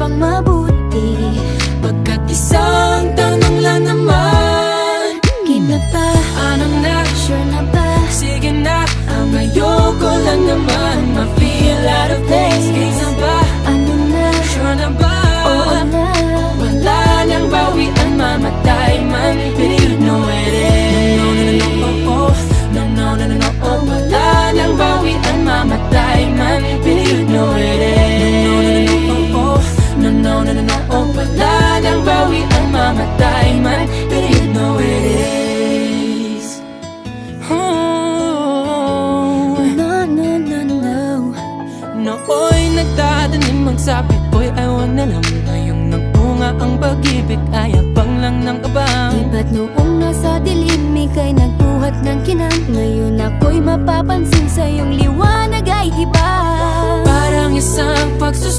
pang mabuti. Pagkat isang tanong lang naman, Game na ba? ano na? Sure na ba? Sige na, ang ayoko lang naman ma-feel out of place. Game na ba? Ano na? Sure na ba? Oo na. Wala nang bawian, mamatay man, but you know it is. No, no, no, no, oh, oh. No, no, no, no, no, oh. Wala nang bawian, mamatay man, but you know it is. No, no, no, no, oh, oh. No, no, no, no, no, oh. Wala nang bawian, mamatay man, but you know it is. Oh. No, no, no, no. Nooy nagdadanim magsabi ko'y ayaw na lang. Ngayong nagbunga ang pag-ibig ay abang lang ng abang. Di ba't noong nasa dilim ika'y nagbuhat ng kinang? Ngayon ako'y mapapansin sa iyong liwanag ay iba. Parang isang pagsus